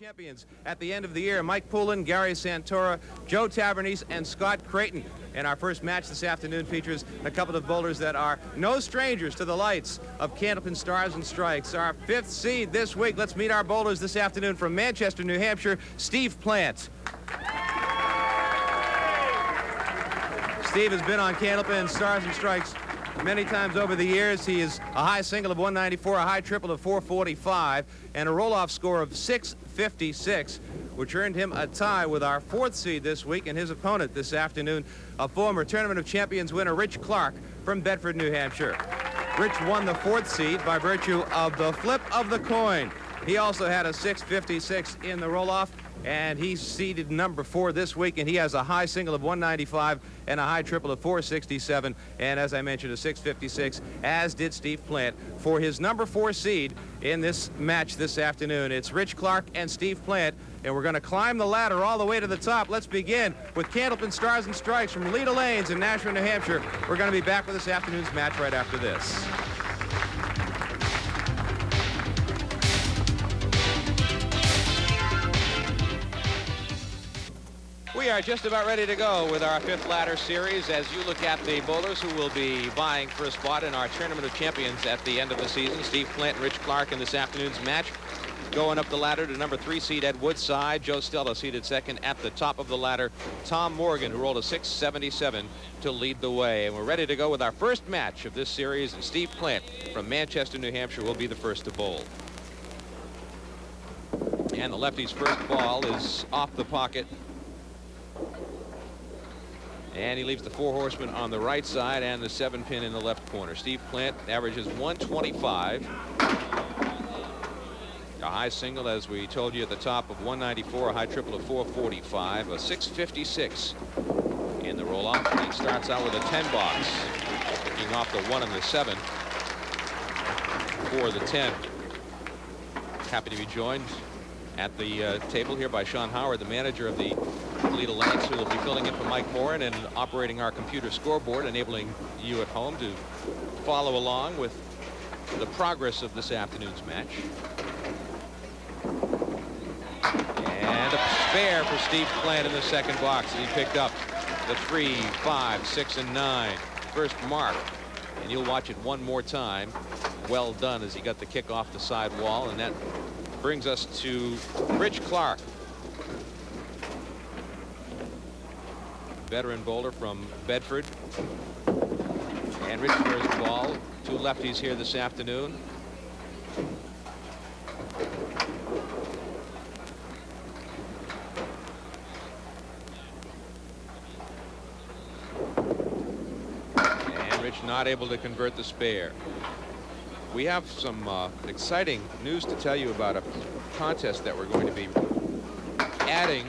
Champions at the end of the year. Mike Poulin, Gary Santora, Joe Tavernese, and Scott Creighton. And our first match this afternoon features a couple of bowlers that are no strangers to the lights of Candlepin Stars and Strikes. Our fifth seed this week. Let's meet our bowlers this afternoon from Manchester, New Hampshire, Steve Plante. Steve has been on Candlepin Stars and Strikes many times over the years. He is a high single of 194, a high triple of 445, and a roll-off score of 656, which earned him a tie with our fourth seed this week, and his opponent this afternoon, a former Tournament of Champions winner, Rich Clark from Bedford, New Hampshire. Rich won the fourth seed by virtue of the flip of the coin. He also had a 656 in the roll-off, and he's seeded number 4 this week, and he has a high single of 195 and a high triple of 467, and as I mentioned, a 656, as did Steve Plante for his number 4 seed in this match this afternoon. It's Rich Clark and Steve Plante, and we're going to climb the ladder all the way to the top. Let's begin with Candlepin Stars and Strikes from Leda Lanes in Nashua, New Hampshire. We're going to be back with this afternoon's match right after this. We are just about ready to go with our fifth ladder series as you look at the bowlers who will be vying for a spot in our Tournament of Champions at the end of the season. Steve Plante and Rich Clark in this afternoon's match. Going up the ladder to number 3 seed Ed Woodside. Joe Stella seated second. At the top of the ladder, Tom Morgan, who rolled a 677 to lead the way. And we're ready to go with our first match of this series, and Steve Plante from Manchester, New Hampshire will be the first to bowl. And the lefty's first ball is off the pocket. And he leaves the 4 horsemen on the right side and the 7-pin in the left corner. Steve Plante averages 125. A high single, as we told you at the top, of 194, a high triple of 445, a 656 in the roll-off. He starts out with a 10 box, picking off the 1 and the 7 for the 10. Happy to be joined at the table here by Sean Howard, the manager of the Leda Lanes, who will be filling in for Mike Moran and operating our computer scoreboard, enabling you at home to follow along with the progress of this afternoon's match. And a spare for Steve Plante in the second box, and he picked up the 3, 5, 6, and 9. First mark, and you'll watch it one more time. Well done as he got the kick off the side wall, and that brings us to Rich Clark, veteran bowler from Bedford. And Rich first ball. 2 lefties here this afternoon. And Rich not able to convert the spare. We have some exciting news to tell you about a contest that we're going to be adding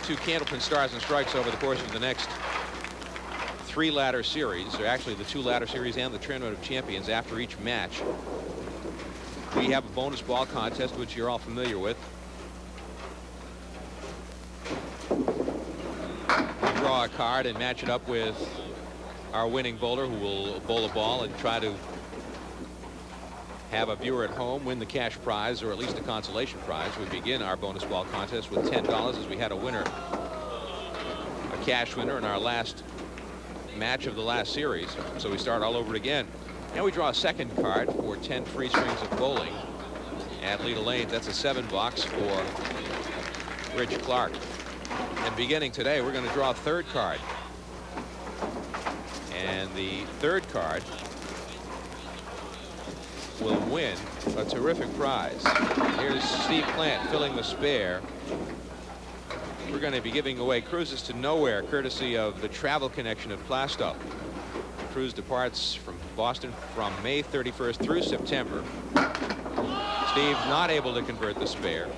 to Candlepin Stars and Strikes over the course of the next 3 ladder series, or actually the 2 ladder series and the Tournament of Champions. After each match, we have a bonus ball contest, which you're all familiar with. We draw a card and match it up with our winning bowler, who will bowl a ball and try to have a viewer at home win the cash prize, or at least a consolation prize. We begin our bonus ball contest with $10, as we had a winner, a cash winner, in our last match of the last series. So we start all over again. And we draw a second card for 10 free strings of bowling at Leda Lanes. That's a 7 box for Rich Clark. And beginning today, we're going to draw a third card. And the third card will win a terrific prize. Here's Steve Plante filling the spare. We're going to be giving away cruises to nowhere, courtesy of the travel connection of Plante. The cruise departs from Boston from May 31st through September. Steve not able to convert the spare.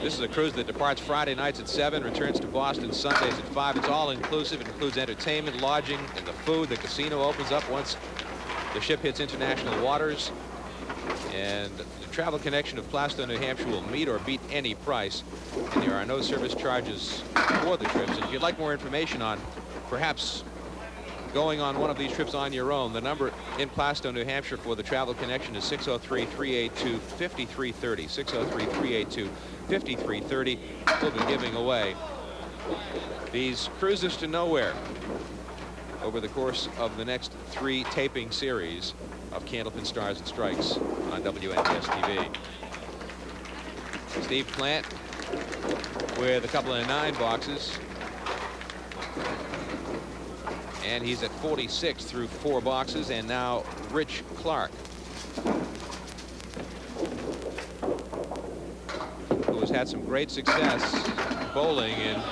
This is a cruise that departs Friday nights at 7, returns to Boston Sundays at 5. It's all inclusive. It includes entertainment, lodging, and the food. The casino opens up once the ship hits international waters. And the travel connection of Plante, New Hampshire will meet or beat any price. And there are no service charges for the trips. And if you'd like more information on perhaps going on one of these trips on your own. The number in Plaistow, New Hampshire for the travel connection is 603-382-5330. 603-382-5330. We'll be giving away these cruises to nowhere over the course of the next 3 taping series of Candlepin Stars and Strikes on WNBS TV. Steve Plante with a couple of 9 boxes. And he's at 46 through 4 boxes. And now Rich Clark, who has had some great success bowling in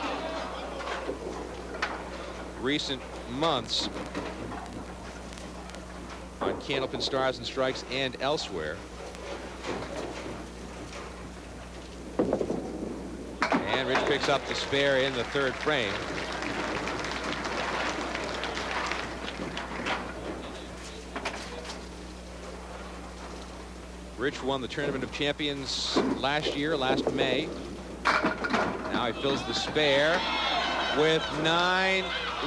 recent months on Candlepin Stars and Strikes and elsewhere. And Rich picks up the spare in the 3rd frame. Rich won the Tournament of Champions last May. Now he fills the spare with 9.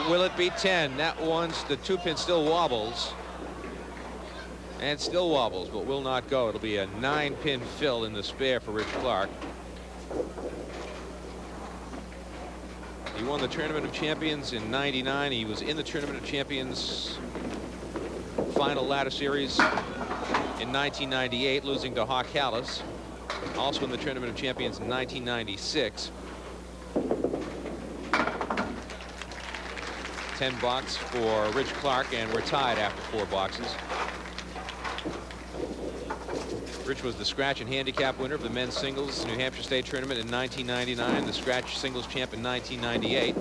Will it be 10? That one's the 2-pin still wobbles. And still wobbles, but will not go. It'll be a 9-pin fill in the spare for Rich Clark. He won the Tournament of Champions in '99. He was in the Tournament of Champions final ladder series in 1998, losing to Hawk Callis. Also in the Tournament of Champions in 1996. 10 bucks for Rich Clark, and we're tied after 4 boxes. Rich was the scratch and handicap winner of the men's singles New Hampshire State Tournament in 1999, the scratch singles champ in 1998.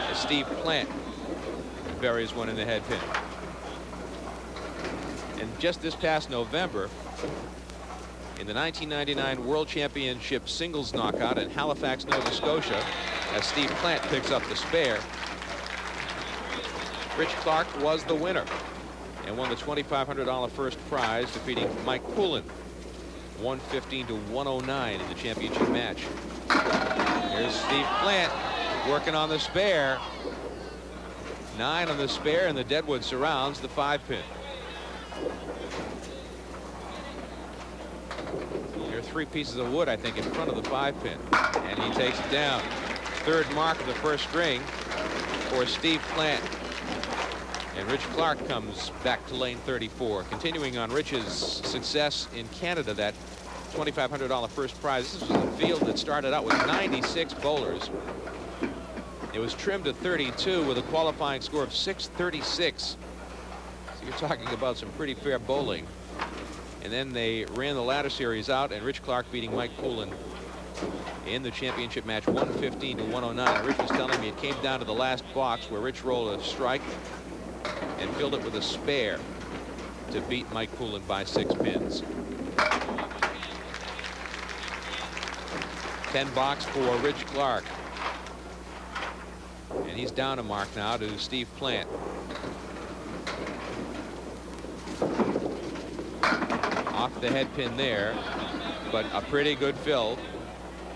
As Steve Plante buries one in the head pin. And just this past November, in the 1999 World Championship singles knockout in Halifax, Nova Scotia, as Steve Plante picks up the spare, Rich Clark was the winner and won the $2,500 first prize, defeating Mike Poulin 115 to 109 in the championship match. Here's Steve Plante working on the spare. 9 on the spare, and the Deadwood surrounds the 5-pin. There are 3 pieces of wood, I think, in front of the 5-pin, and he takes it down. 3rd mark of the 1st string for Steve Plante. And Rich Clark comes back to lane 34. Continuing on Rich's success in Canada, that $2,500 first prize. This was a field that started out with 96 bowlers. It was trimmed to 32 with a qualifying score of 636. So you're talking about some pretty fair bowling. And then they ran the ladder series out, and Rich Clark beating Mike Poulin in the championship match 115 to 109. Rich was telling me it came down to the last box where Rich rolled a strike and filled it with a spare to beat Mike Poulin by 6 pins. 10 box for Rich Clark. And he's down a mark now to Steve Plante. Off the head pin there, but a pretty good fill.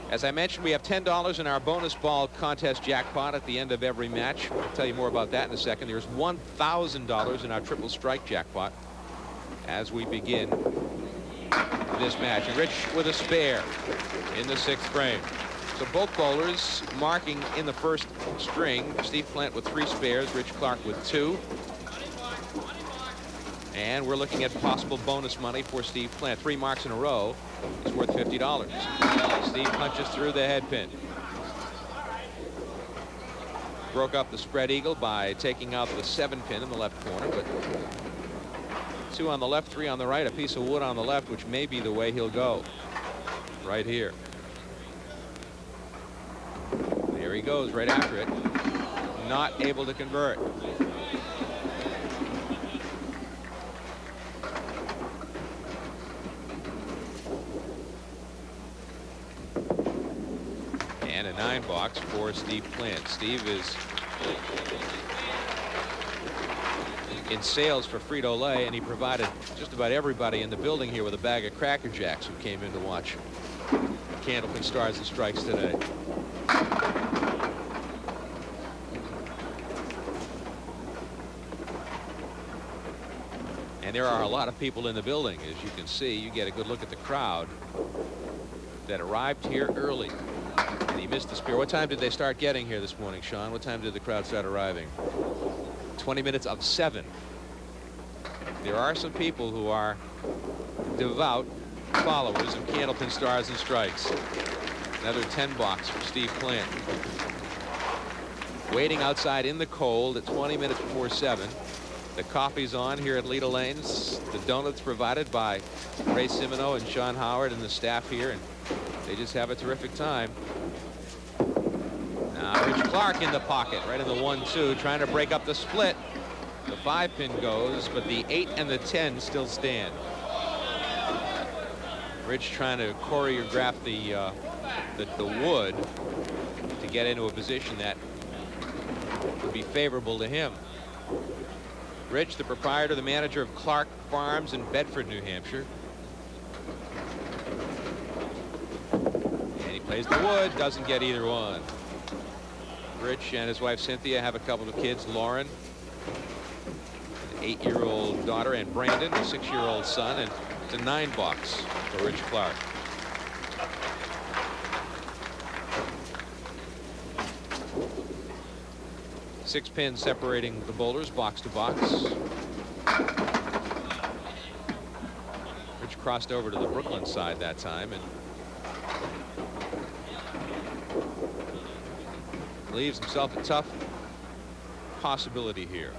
As I mentioned, we have $10 in our bonus ball contest jackpot at the end of every match. I'll tell you more about that in a second. There's $1,000 in our triple strike jackpot as we begin this match. And Rich with a spare in the 6th frame. So both bowlers marking in the 1st string. Steve Plante with 3 spares, Rich Clark with 2. And we're looking at possible bonus money for Steve Plante. 3 marks in a row is worth $50. Steve punches through the head pin. Broke up the spread eagle by taking out the 7-pin in the left corner, but 2 on the left, 3 on the right, a piece of wood on the left, which may be the way he'll go. Right here. There he goes, right after it. Not able to convert. And a 9 box for Steve Plante. Steve is in sales for Frito-Lay, and he provided just about everybody in the building here with a bag of Cracker Jacks who came in to watch Candlepin Stars and Strikes today. And there are a lot of people in the building. As you can see, you get a good look at the crowd that arrived here early. And he missed the spear. What time did they start getting here this morning, Sean? What time did the crowd start arriving? 20 minutes of 7. There are some people who are devout followers of Candlepin Stars and Strikes. Another 10 box for Steve Plante. Waiting outside in the cold at 20 minutes before 7. The coffee's on here at Leda Lanes. The donuts provided by Ray Simino and Sean Howard and the staff here, and they just have a terrific time. Now Rich Clark in the pocket, right in the 1-2, trying to break up the split. The 5-pin goes, but the 8 and the 10 still stand. Rich trying to choreograph the wood to get into a position that would be favorable to him. Rich, the proprietor, the manager of Clark Farms in Bedford, New Hampshire. And he plays the wood, doesn't get either one. Rich and his wife Cynthia have a couple of kids, Lauren, an 8-year-old daughter, and Brandon, a 6-year-old son, and it's a 9 box for Rich Clark. Six pins separating the bowlers, box to box. Rich crossed over to the Brooklyn side that time and leaves himself a tough possibility here.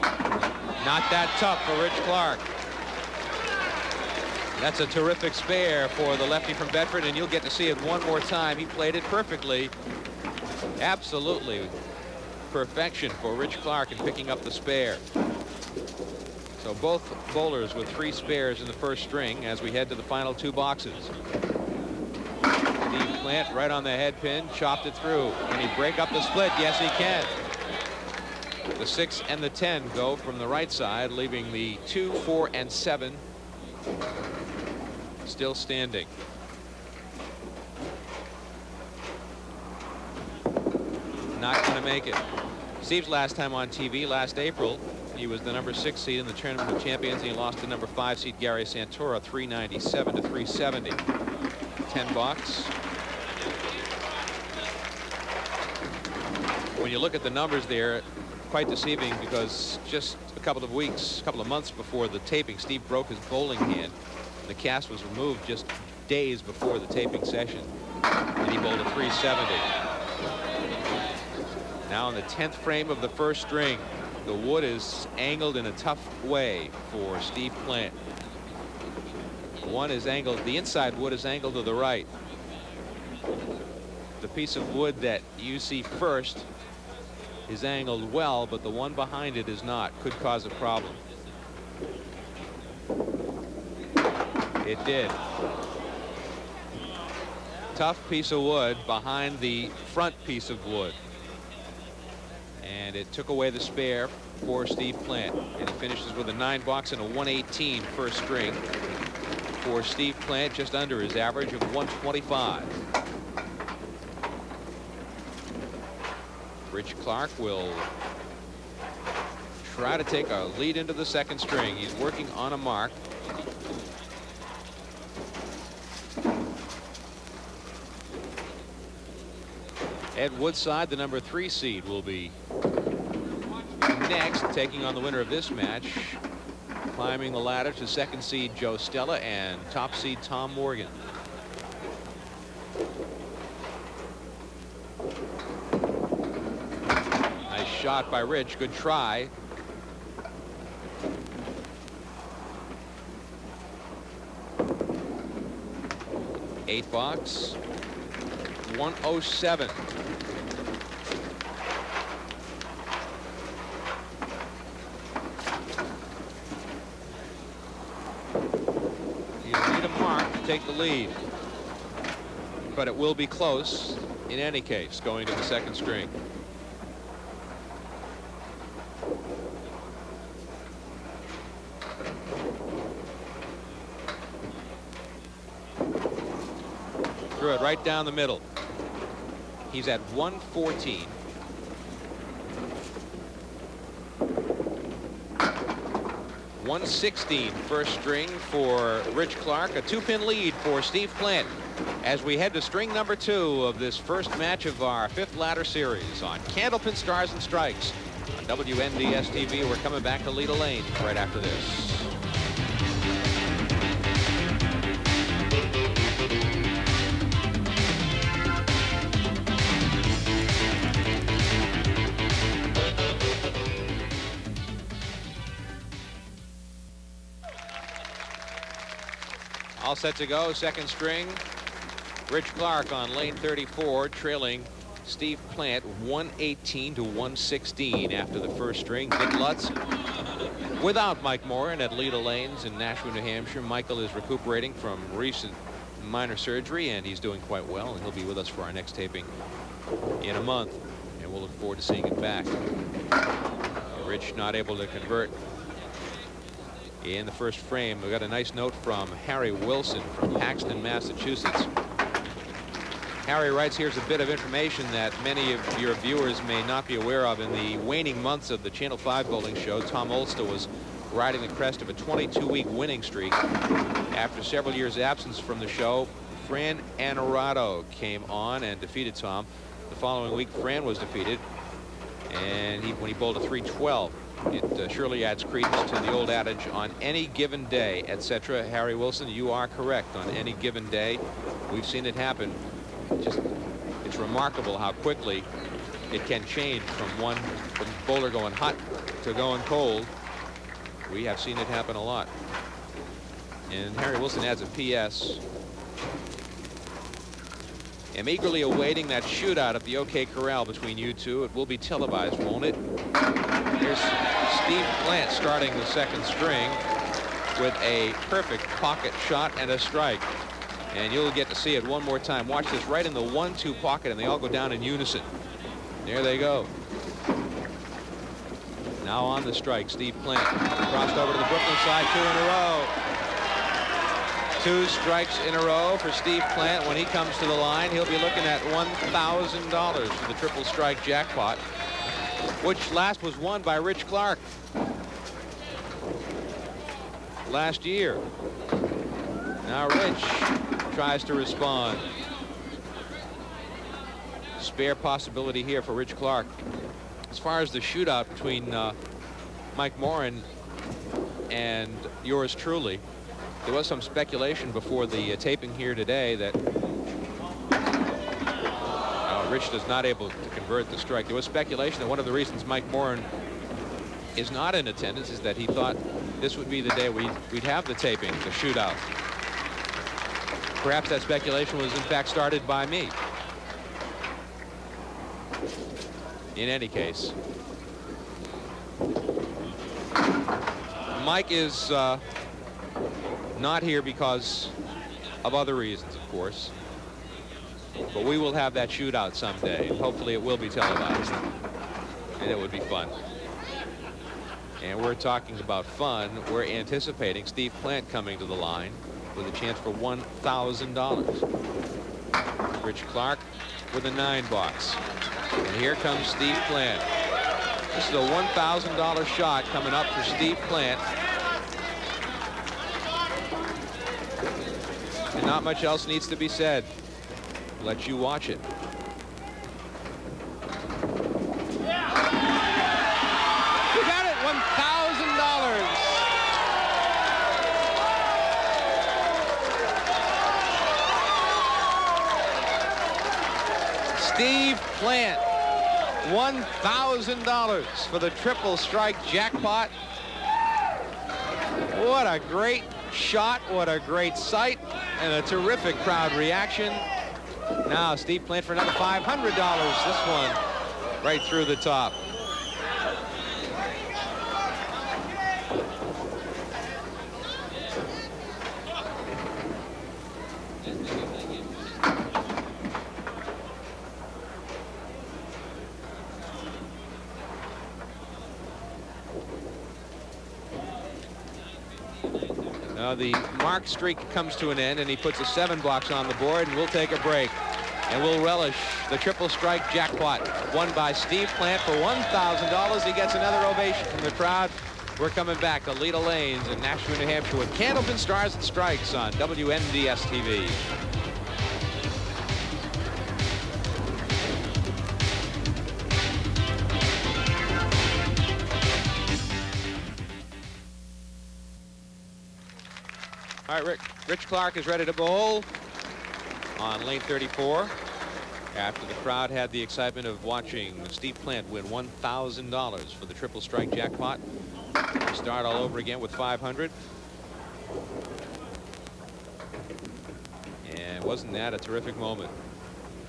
Not that tough for Rich Clark. That's a terrific spare for the lefty from Bedford, and you'll get to see it one more time. He played it perfectly. Absolutely perfection for Rich Clark in picking up the spare. So both bowlers with 3 spares in the first string as we head to the final 2 boxes. Steve Plante right on the head pin, chopped it through. Can he break up the split? Yes, he can. The 6 and the 10 go from the right side, leaving the 2, 4, and 7 still standing. Not going to make it. Steve's last time on TV last April, he was the number 6 seed in the Tournament of Champions, and he lost to number 5 seed Gary Santora 397 to 370. 10 box. When you look at the numbers there, quite deceiving, because just a couple of months before the taping, Steve broke his bowling hand. The cast was removed just days before the taping session, and he bowled a 370. Now in the 10th frame of the first string, the wood is angled in a tough way for Steve Plante. One is angled, the inside wood is angled to the right. The piece of wood that you see first is angled well, but the one behind it is not. Could cause a problem. It did. Tough piece of wood behind the front piece of wood. And it took away the spare for Steve Plante. And he finishes with a 9 box and a 118 first string for Steve Plante, just under his average of 125. Rich Clark will try to take a lead into the second string. He's working on a mark. Ed Woodside, the number 3 seed, will be next, taking on the winner of this match. Climbing the ladder to 2nd seed Joe Stella and top seed Tom Morgan. Nice shot by Rich. Good try. Eight box. 107. You need a mark to take the lead, but it will be close in any case going to the second string. Threw it right down the middle. He's at 114. 116 first string for Rich Clark, a 2-pin lead for Steve Plant as we head to string number 2 of this first match of our 5th ladder series on Candlepin Stars and Strikes on WNDS TV. We're coming back to Leda Lane right after this. All set to go. Second string. Rich Clark on lane 34, trailing Steve Plant 118 to 116 after the first string. Dick Lutz without Mike Moran at Leda Lanes in Nashua, New Hampshire. Michael is recuperating from recent minor surgery, and he's doing quite well, and he'll be with us for our next taping in a month, and we'll look forward to seeing him back. Rich not able to convert in the first frame. We got a nice note from Harry Wilson from Paxton, Massachusetts. Harry writes, here's a bit of information that many of your viewers may not be aware of. In the waning months of the Channel 5 bowling show, Tom Olster was riding the crest of a 22-week winning streak. After several years' absence from the show, Fran Anarado came on and defeated Tom. The following week, Fran was defeated, and when he bowled a 312. It surely adds credence to the old adage, on any given day, etc. Harry Wilson, you are correct. On any given day, we've seen it happen. It's remarkable how quickly it can change from bowler going hot to going cold. We have seen it happen a lot. And Harry Wilson adds a P.S. I'm eagerly awaiting that shootout at the OK Corral between you two. It will be televised, won't it? Here's Steve Plant starting the second string with a perfect pocket shot and a strike. And you'll get to see it one more time. Watch this, right in the 1-2 pocket, and they all go down in unison. There they go. Now on the strike, Steve Plant crossed over to the Brooklyn side, 2 in a row. 2 strikes in a row for Steve Plant. When he comes to the line, he'll be looking at $1,000 for the triple strike jackpot, which last was won by Rich Clark last year. Now Rich tries to respond. Spare possibility here for Rich Clark. As far as the shootout between Mike Moran and yours truly, there was some speculation before the taping here today that Rich is not able to convert the strike. There was speculation that one of the reasons Mike Moran is not in attendance is that he thought this would be the day we'd have the taping, the shootout. Perhaps that speculation was in fact started by me. In any case, Mike is not here because of other reasons, of course. But we will have that shootout someday. Hopefully it will be televised. And it would be fun. And we're talking about fun. We're anticipating Steve Plant coming to the line with a chance for $1,000. Rich Clark with a 9 box. And here comes Steve Plant. This is a $1,000 shot coming up for Steve Plant. And not much else needs to be said. Let you watch it. You got it, $1,000. Steve Plant, $1,000 for the triple strike jackpot. What a great shot, what a great sight, and a terrific crowd reaction. Now Steve Plant for another $500. This one right through the top. Now the mark streak comes to an end, and he puts a 7 box on the board, and we'll take a break. And we'll relish the triple strike jackpot won by Steve Plant for $1,000. He gets another ovation from the crowd. We're coming back to Leda Lanes in Nashua, New Hampshire with Candlepin Stars and Strikes on WNDS TV. All right, Rich Clark is ready to bowl on lane 34. After the crowd had the excitement of watching Steve Plante win $1,000 for the triple strike jackpot. We start all over again with 500. And wasn't that a terrific moment?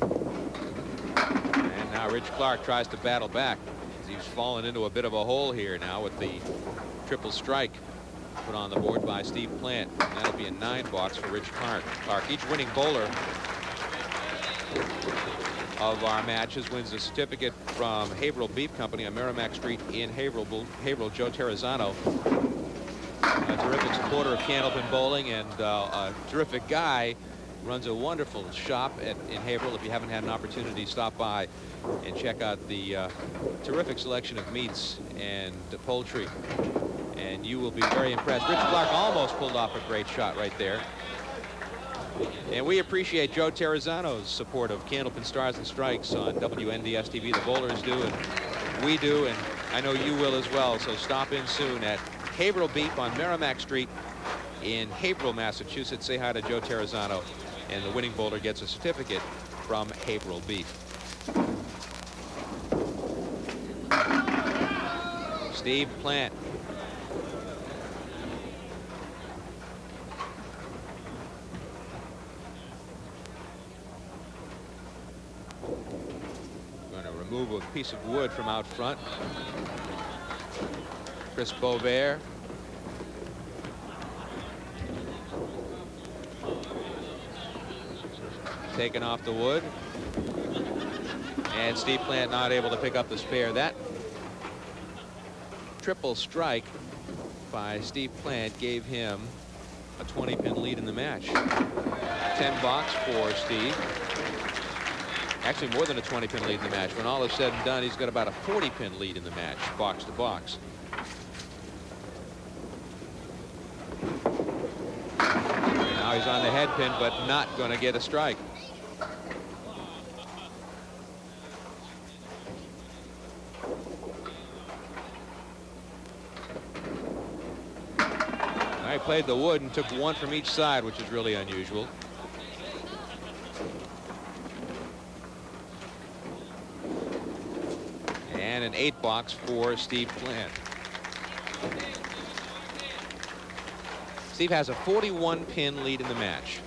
And now Rich Clark tries to battle back. He's fallen into a bit of a hole here now with the triple strike put on the board by Steve Plante. And that'll be a 9 box for Rich Clark. Each winning bowler of our matches wins a certificate from Haverhill Beef Company on Merrimack Street in Haverhill. Joe Terrazzano, a terrific supporter of Candlepin Bowling and a terrific guy, runs a wonderful shop in Haverhill. If you haven't had an opportunity, stop by and check out the terrific selection of meats and poultry, and you will be very impressed. Rich Clark almost pulled off a great shot right there. And we appreciate Joe Terrazzano's support of Candlepin Stars and Strikes on WNDS TV. The bowlers do, and we do, and I know you will as well. So stop in soon at Haverhill Beef on Merrimack Street in Haverhill, Massachusetts. Say hi to Joe Terrazzano, and the winning bowler gets a certificate from Haverhill Beef. Steve Plante. Move a piece of wood from out front. Chris Bovair. Taken off the wood. And Steve Plante not able to pick up the spare. That triple strike by Steve Plante gave him a 20-pin lead in the match. 10 box for Steve. Actually more than a 20-pin lead in the match. When all is said and done, he's got about a 40-pin lead in the match, box to box. Now he's on the head pin, but not going to get a strike. Now he played the wood and took one from each side, which is really unusual. And an 8 box for Steve Plante. Steve has a 41-pin lead in the match.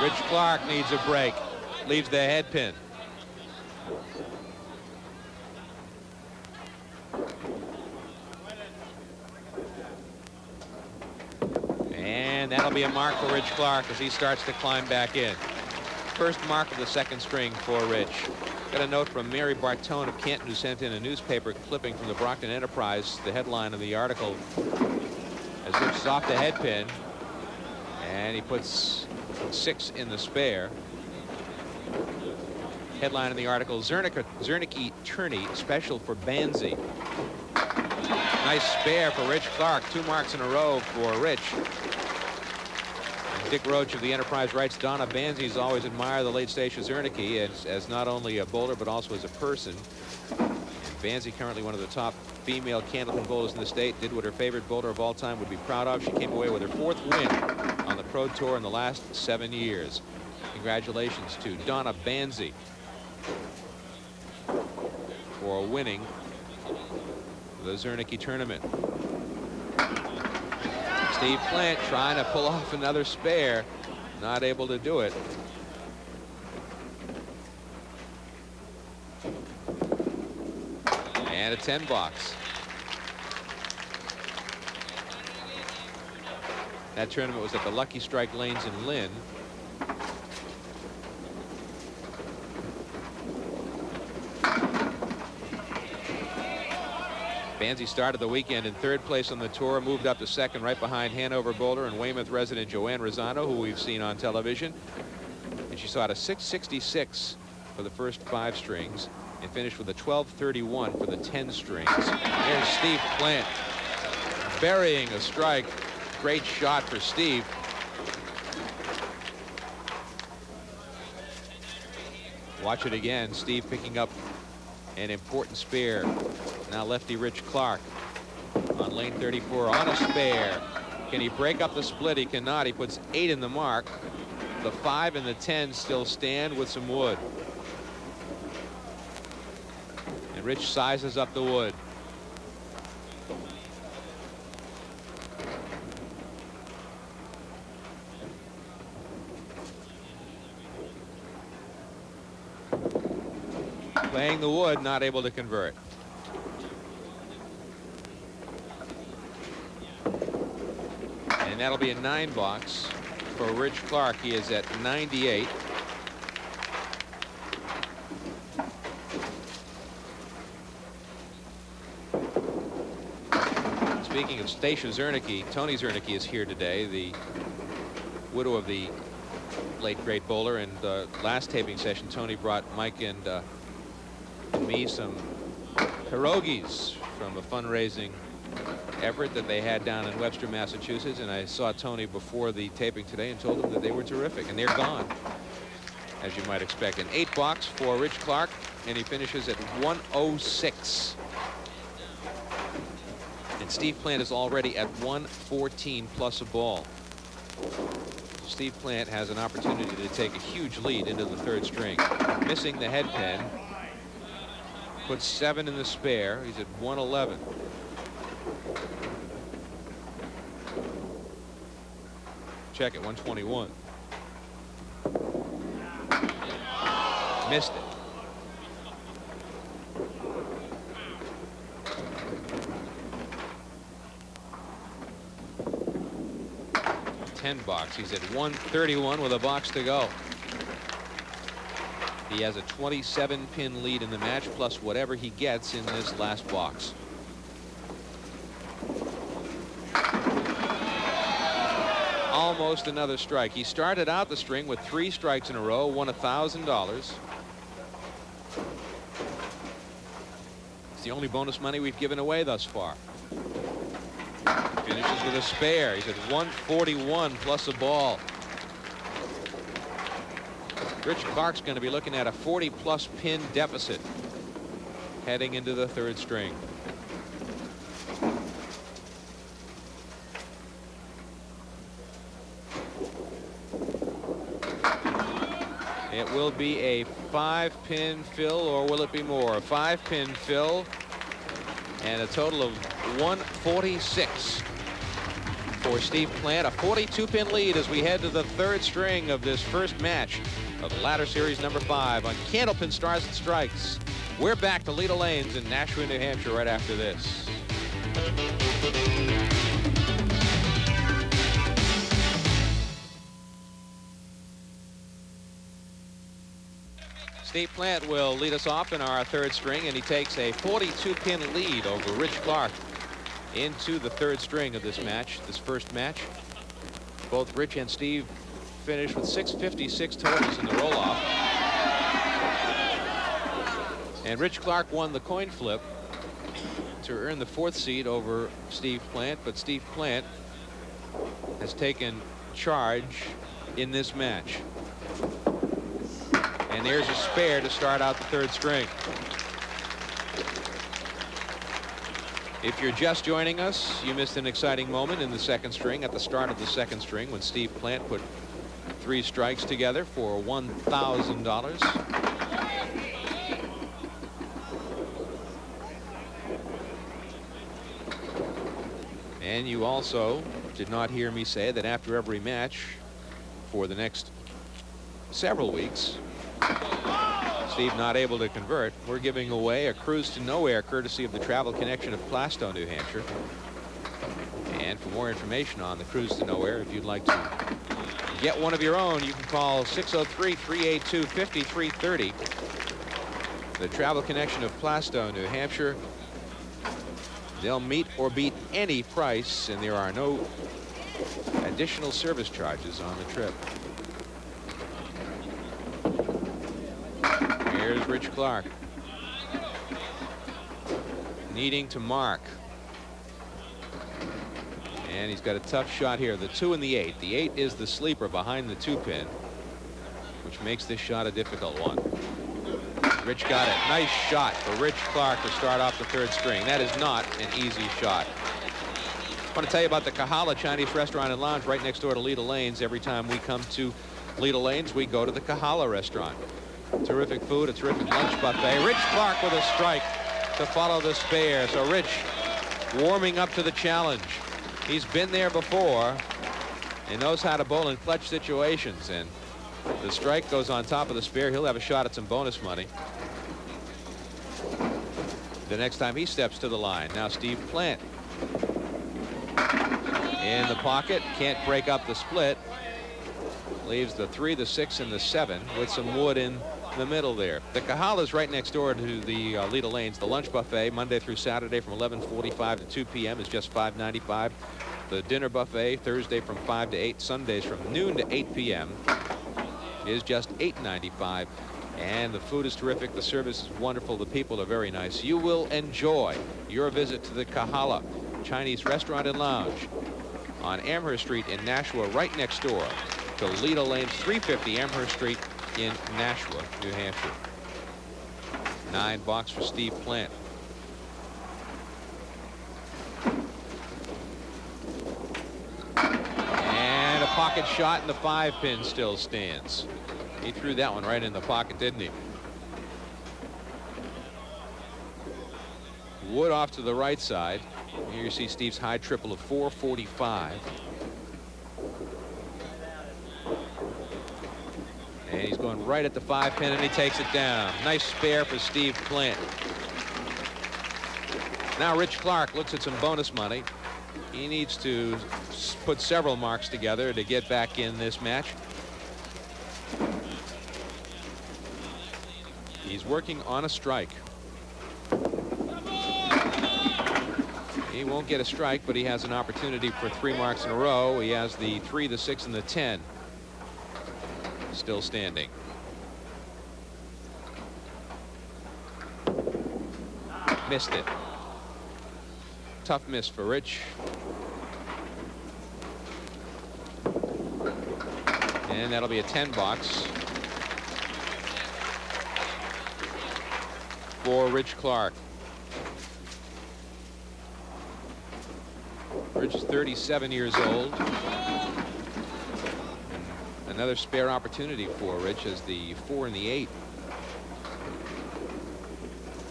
Rich Clark needs a break. Leaves the head pin. And that'll be a mark for Rich Clark as he starts to climb back in. First mark of the second string for Rich. Got a note from Mary Bartone of Canton, who sent in a newspaper clipping from the Brockton Enterprise. The headline of the article, as Rich is off the head pin, and he puts 6 in the spare. Headline in the article: Zernicke tourney special for Banzi. Nice spare for Rich Clark. 2 marks in a row for Rich. And Dick Roach of the Enterprise writes, Donna Banzi's always admired the late Stacia Zernicke as not only a bowler but also as a person. And Banzi, currently one of the top female Candlepin bowlers in the state, did what her favorite bowler of all time would be proud of. She came away with her 4th win on the Pro Tour in the last 7 years. Congratulations to Donna Banzi for winning the Zernicke tournament. Steve Plante trying to pull off another spare, not able to do it. And a 10 box. That tournament was at the Lucky Strike Lanes in Lynn. Banzi started the weekend in 3rd place on the tour, moved up to 2nd right behind Hanover bowler and Weymouth resident Joanne Rosano, who we've seen on television. And She saw a 666 for the first 5 strings and finished with a 1231 for the 10 strings. Here's Steve Plante burying a strike. Great shot for Steve. Watch it again. Steve picking up an important spare. Now lefty Rich Clark on lane 34 on a spare. Can he break up the split? He cannot. He puts 8 in the mark. The 5 and the 10 still stand with some wood. And Rich sizes up the wood. Playing the wood, not able to convert. And that'll be a 9 box for Rich Clark. He is at 98. Speaking of Stacia Zernicke, Tony Zernicke is here today, the widow of the late great bowler. And last taping session, Tony brought Mike and me some pierogies from a fundraising effort that they had down in Webster, Massachusetts. And I saw Tony before the taping today and told him that they were terrific, and they're gone, as you might expect. An 8 box for Rich Clark, and he finishes at 106. And Steve Plante is already at 114 plus a ball. Steve Plante has an opportunity to take a huge lead into the 3rd string. Missing the head pin. Puts 7 in the spare. He's at 111. Check at 121. Missed it. $10. He's at 131 with a box to go. He has a 27-pin lead in the match, plus whatever he gets in this last box. Almost another strike. He started out the string with 3 strikes in a row, won $1,000. It's the only bonus money we've given away thus far. Finishes with a spare. He's at 141 plus a ball. Rich Clark's going to be looking at a 40-plus pin deficit heading into the 3rd string. It will be a 5-pin fill, or will it be more? A 5-pin fill and a total of 146 for Steve Plante. A 42-pin lead as we head to the 3rd string of this first match of ladder series number 5 on Candlepin Stars and Strikes. We're back to Leda Lanes in Nashua, New Hampshire right after this. Steve Plante will lead us off in our 3rd string, and he takes a 42-pin lead over Rich Clark into the 3rd string of this match, this first match. Both Rich and Steve finished with 656 totals in the roll-off. And Rich Clark won the coin flip to earn the 4th seed over Steve Plante, but Steve Plante has taken charge in this match. And there's a spare to start out the 3rd string. If you're just joining us, you missed an exciting moment in the 2nd string at the start of the 2nd string when Steve Plante put 3 strikes together for $1,000. And you also did not hear me say that after every match for the next several weeks, Steve not able to convert, we're giving away a cruise to nowhere courtesy of the Travel Connection of Plante, New Hampshire. And for more information on the cruise to nowhere, if you'd like to get one of your own, you can call 603-382-5330. The Travel Connection of Plante, New Hampshire. They'll meet or beat any price, and there are no additional service charges on the trip. Here's Rich Clark. Needing to mark. And he's got a tough shot here. The 2 and the 8. The 8 is the sleeper behind the 2-pin, which makes this shot a difficult one. Rich got it. Nice shot for Rich Clark to start off the 3rd string. That is not an easy shot. I want to tell you about the Kahala Chinese Restaurant and Lounge right next door to Leda Lanes. Every time we come to Leda Lanes, we go to the Kahala restaurant. Terrific food, a terrific lunch buffet. Rich Clark with a strike to follow the spare. So Rich warming up to the challenge. He's been there before and knows how to bowl in clutch situations. And the strike goes on top of the spare. He'll have a shot at some bonus money the next time he steps to the line. Now Steve Plante in the pocket. Can't break up the split. Leaves the 3, the 6, and the 7 with some wood in the middle there. The Kahala is right next door to the Leda Lanes. The lunch buffet Monday through Saturday from 11:45 to 2 p.m. is just $5.95. The dinner buffet Thursday from 5 to 8. Sundays from noon to 8 p.m. is just $8.95. And the food is terrific. The service is wonderful. The people are very nice. You will enjoy your visit to the Kahala Chinese Restaurant and Lounge on Amherst Street in Nashua, right next door to Leda Lanes, 350 Amherst Street in Nashua, New Hampshire. $9 for Steve Plante. And a pocket shot, and the 5-pin still stands. He threw that one right in the pocket, didn't he? Wood off to the right side. Here you see Steve's high triple of 445. And he's going right at the 5-pin, and he takes it down. Nice spare for Steve Plante. Now Rich Clark looks at some bonus money. He needs to put several marks together to get back in this match. He's working on a strike. He won't get a strike, but he has an opportunity for 3 marks in a row. He has the 3, the 6, and the 10 still standing. Missed it. Tough miss for Rich. And that'll be a 10 box for Rich Clark. Rich is 37 years old. Another spare opportunity for Rich as the 4 and the 8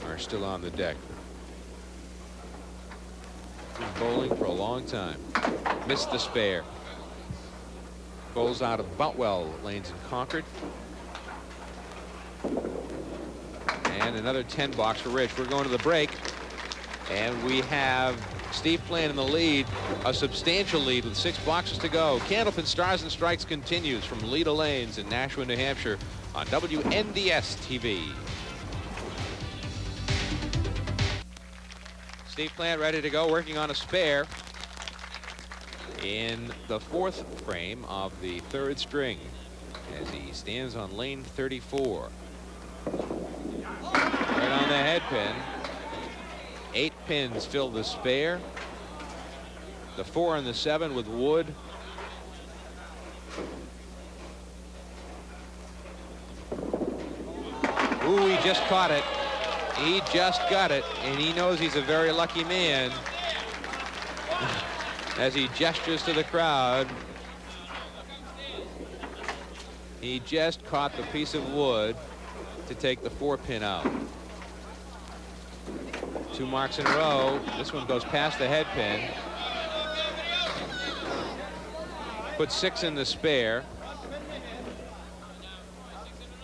are still on the deck. Been bowling for a long time. Missed the spare. Bowls out of Boutwell Lanes in Concord. And another 10 box for Rich. We're going to the break, and we have Steve Plante in the lead, a substantial lead with 6 boxes to go. Candlepin Stars and Strikes continues from Leda Lanes in Nashua, New Hampshire on WNDS TV. Steve Plante ready to go, working on a spare in the 4th frame of the 3rd string as he stands on lane 34. Right on the head pin. 8 pins fill the spare. The 4 and the 7 with wood. Ooh, he just caught it. He just got it, and he knows he's a very lucky man as he gestures to the crowd. He just caught the piece of wood to take the 4-pin out. 2 marks in a row. This one goes past the head pin. Put 6 in the spare.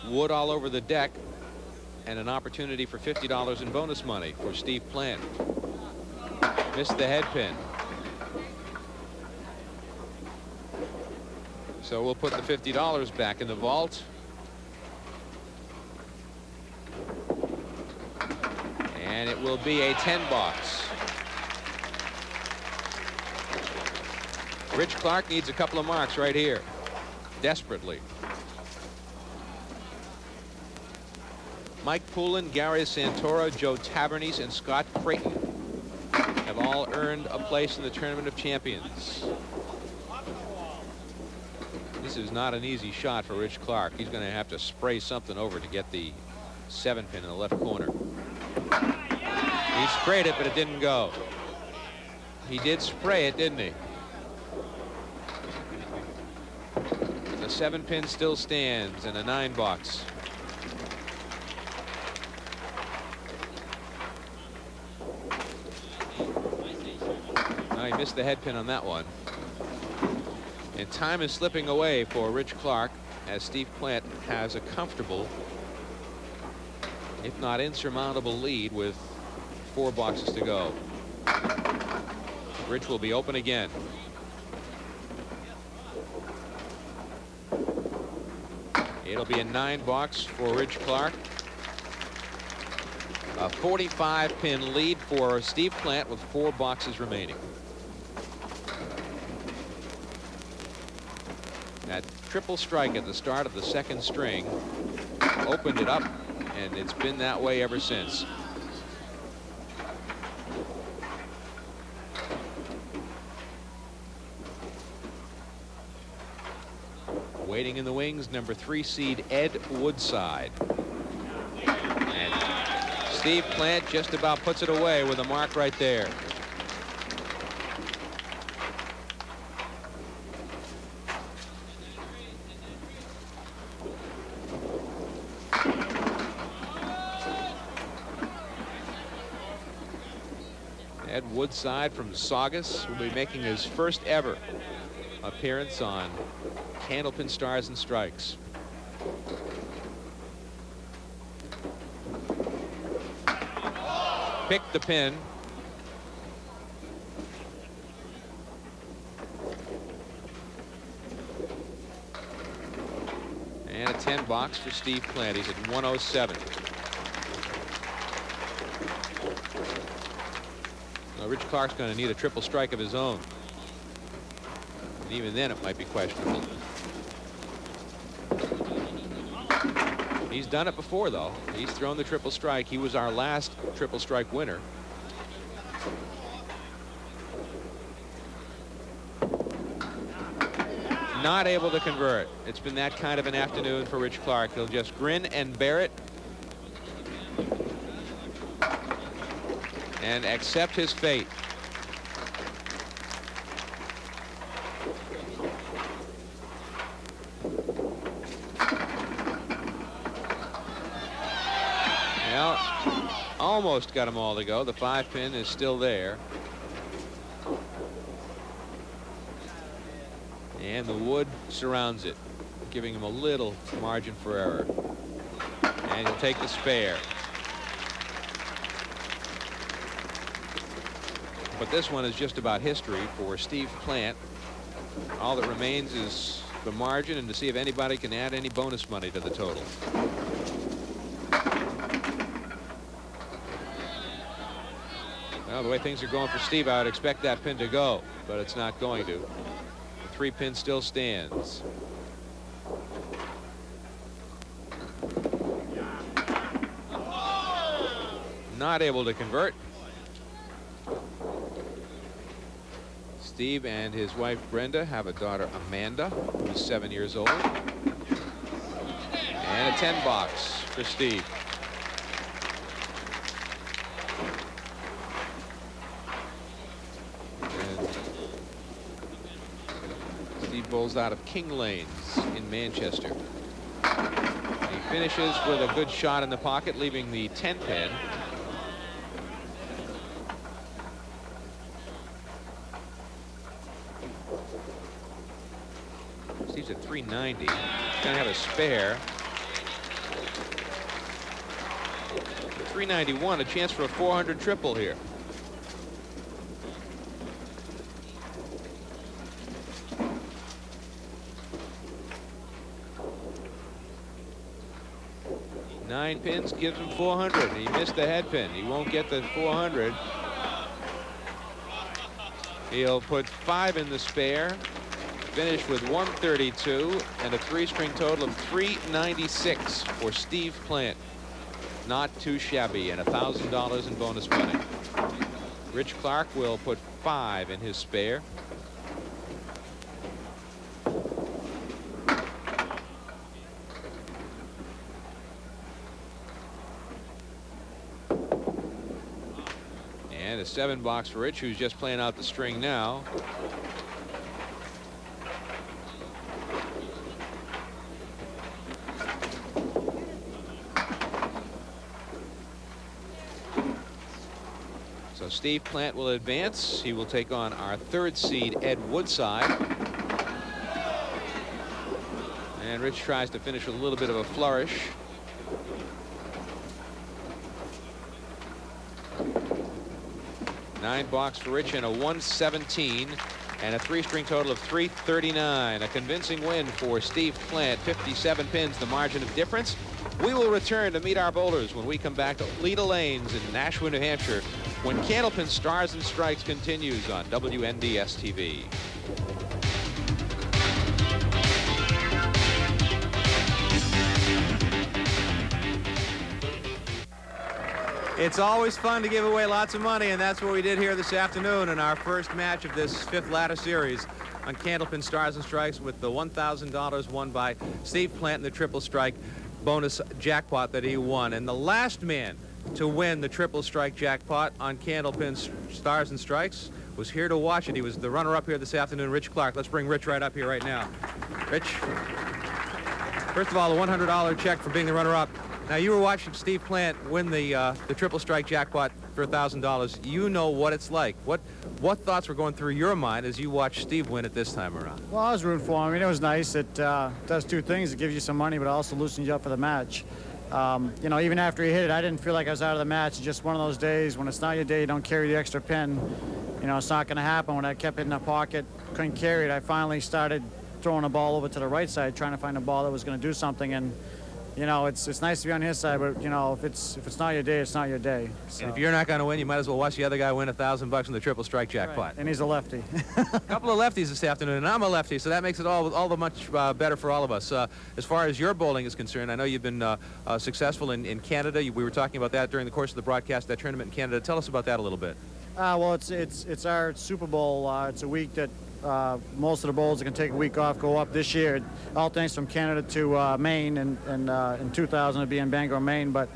Wood all over the deck, and an opportunity for $50 in bonus money for Steve Plante. Missed the head pin. So we'll put the $50 back in the vault. And it will be a 10 box. Rich Clark needs a couple of marks right here, desperately. Mike Poulin, Gary Santoro, Joe Tavernese, and Scott Creighton have all earned a place in the Tournament of Champions. This is not an easy shot for Rich Clark. He's going to have to spray something over to get the 7-pin in the left corner. He sprayed it, but it didn't go. He did spray it, didn't he? The 7-pin still stands in a 9-box. He missed the head pin on that one. And time is slipping away for Rich Clark as Steve Plante has a comfortable, if not insurmountable, lead with 4 boxes to go. Rich will be open again. It'll be a 9-box for Rich Clark. A 45-pin lead for Steve Plante with 4 boxes remaining. That triple strike at the start of the 2nd string opened it up, and it's been that way ever since. Waiting in the wings, number 3 seed Ed Woodside. And Steve Plante just about puts it away with a mark right there. Ed Woodside from Saugus will be making his first ever appearance on Candlepin Stars and Strikes. Picked the pin. And a 10-box for Steve Plante. He's at 107. Now, Rich Clark's going to need a triple strike of his own. And even then, it might be questionable. He's done it before, though. He's thrown the triple strike. He was our last triple strike winner. Not able to convert. It's been that kind of an afternoon for Rich Clark. He'll just grin and bear it and accept his fate. Almost got them all to go. The 5-pin is still there. And the wood surrounds it, giving him a little margin for error. And he'll take the spare. But this one is just about history for Steve Plante. All that remains is the margin and to see if anybody can add any bonus money to the total. Well, the way things are going for Steve, I would expect that pin to go, but it's not going to. The 3-pin still stands. Not able to convert. Steve and his wife Brenda have a daughter Amanda, who's 7 years old. And a 10-box for Steve. Bowls out of King Lanes in Manchester. He finishes with a good shot in the pocket, leaving the 10-pin. Steve's at 390. He's going to have a spare. 391, a chance for a 400 triple here. Nine pins gives him 400. He missed the head pin. He won't get the 400. He'll put 5 in the spare, finish with 132 and a 3-string total of 396 for Steve Plante. not too shabby, and $1,000 in bonus money. Rich Clark will put 5 in his spare. And a 7 box for Rich, who's just playing out the string now. So Steve Plante will advance. He will take on our 3rd seed, Ed Woodside. And Rich tries to finish with a little bit of a flourish. Nine box for Rich and a 117 and a 3-string total of 339. A convincing win for Steve Plante. 57 pins, the margin of difference. We will return to meet our bowlers when we come back to Leda Lanes in Nashua, New Hampshire, when Candlepin Stars and Strikes continues on WNDS TV. It's always fun to give away lots of money, and that's what we did here this afternoon in our first match of this 5th ladder series on Candlepin Stars and Strikes, with the $1,000 won by Steve Plante in the triple strike bonus jackpot that he won. And the last man to win the triple strike jackpot on Candlepin Stars and Strikes was here to watch it. He was the runner-up here this afternoon, Rich Clark. Let's bring Rich right up here right now. Rich, first of all, a $100 check for being the runner-up. Now, you were watching Steve Plante win the triple strike jackpot for $1,000. You know what it's like. What thoughts were going through your mind as you watched Steve win it this time around? Well, I was rooting for him. I mean, it was nice. It does 2 things. It gives you some money, but it also loosens you up for the match. You know, even after he hit it, I didn't feel like I was out of the match. It's just one of those days when it's not your day, you don't carry the extra pin. You know, it's not going to happen. When I kept hitting the pocket, couldn't carry it, I finally started throwing the ball over to the right side, trying to find a ball that was going to do something. And you know, it's nice to be on his side, but you know, if it's not your day, it's not your day. So. And if you're not going to win, you might as well watch the other guy win $1,000 in the triple strike jackpot. Right. And he's a lefty. A couple of lefties this afternoon, and I'm a lefty, so that makes it all the much better for all of us. As far as your bowling is concerned, I know you've been successful in Canada. We were talking about that during the course of the broadcast, that tournament in Canada. Tell us about that a little bit. Well, it's our Super Bowl. It's a week that most of the bowlers can take a week off, go up this year. All thanks from Canada to Maine, and in 2000 it'll be in Bangor, Maine. But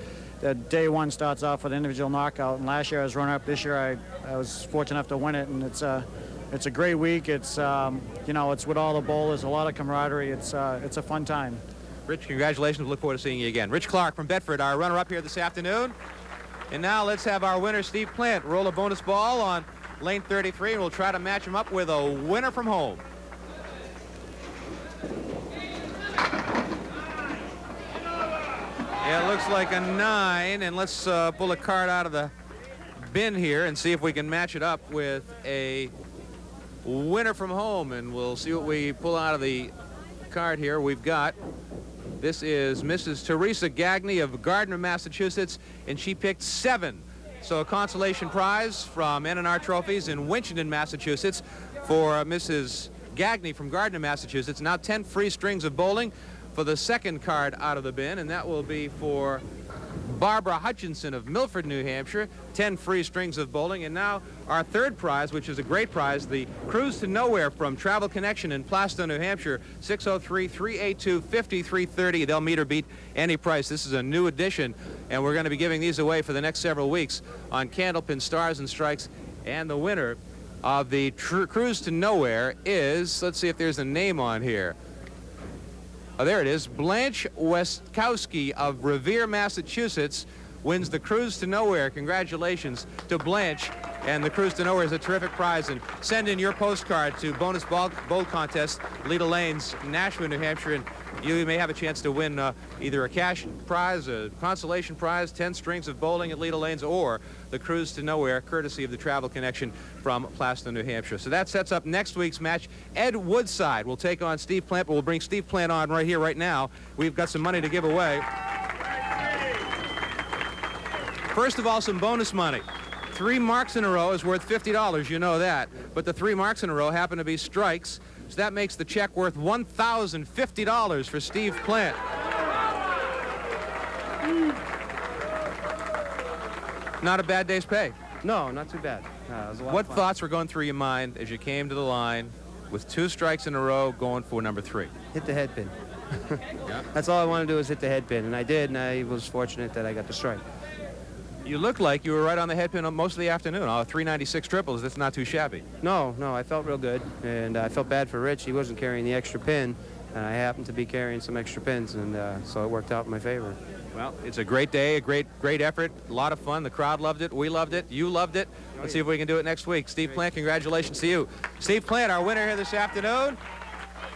day 1 starts off with an individual knockout. And last year I was runner-up. This year I was fortunate enough to win it, and it's a great week. It's you know, it's with all the bowlers, a lot of camaraderie. It's a fun time. Rich, congratulations. Look forward to seeing you again. Rich Clark from Bedford, our runner-up here this afternoon. And now let's have our winner, Steve Plante, roll a bonus ball on lane 33, and we'll try to match him up with a winner from home. Yeah, it looks like a 9, and let's pull a card out of the bin here and see if we can match it up with a winner from home, and we'll see what we pull out of the card here. We've got, this is Mrs. Teresa Gagney of Gardner, Massachusetts, and she picked 7. So a consolation prize from N&R Trophies in Winchendon, Massachusetts for Mrs. Gagney from Gardner, Massachusetts. Now 10 free strings of bowling for the second card out of the bin, and that will be for Barbara Hutchinson of Milford, New Hampshire. 10 free strings of bowling. And now our third prize, which is a great prize, the Cruise to Nowhere from Travel Connection in Plaistow, New Hampshire. 603-382-5330. They'll meet or beat any price. This is a new edition, and we're going to be giving these away for the next several weeks on Candlepin Stars and Strikes. And the winner of the Cruise to Nowhere is, let's see if there's a name on here. Oh, there it is. Blanche Westkowski of Revere, Massachusetts wins the Cruise to Nowhere. Congratulations to Blanche. And the Cruise to Nowhere is a terrific prize. And send in your postcard to Bonus Bowl Contest, Leda Lanes, Nashua, New Hampshire, and you may have a chance to win either a cash prize, a consolation prize, 10 strings of bowling at Leda Lanes, or the Cruise to Nowhere, courtesy of the Travel Connection from Plaistow, New Hampshire. So that sets up next week's match. Ed Woodside will take on Steve Plante, but we'll bring Steve Plante on right here, right now. We've got some money to give away. First of all, some bonus money. 3 marks in a row is worth $50, you know that. But the 3 marks in a row happen to be strikes, so that makes the check worth $1,050 for Steve Plante. Not a bad day's pay. No, not too bad. It was a lot What of fun. thoughts were going through your mind as you came to the line with 2 strikes in a row going for number 3? Hit the head pin. Yeah. That's all I wanted to do was hit the head pin, and I did, and I was fortunate that I got the strike. You looked like you were right on the head pin most of the afternoon. 396 triples, that's not too shabby. No, I felt real good, and I felt bad for Rich. He wasn't carrying the extra pin, and I happened to be carrying some extra pins, and so it worked out in my favor. Well, it's a great day, a great effort, a lot of fun. The crowd loved it. We loved it. You loved it. Let's see if we can do it next week. Steve Plante, congratulations to you. Steve Plante, our winner here this afternoon.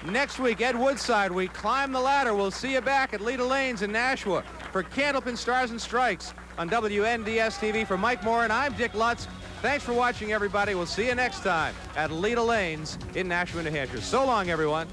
Next week, Ed Woodside, we climb the ladder. We'll see you back at Leda Lanes in Nashua for Candlepin Stars and Strikes on WNDS TV. For Mike Moore and I'm Dick Lutz. Thanks for watching, everybody. We'll see you next time at Leda Lanes in Nashua, New Hampshire. So long, everyone.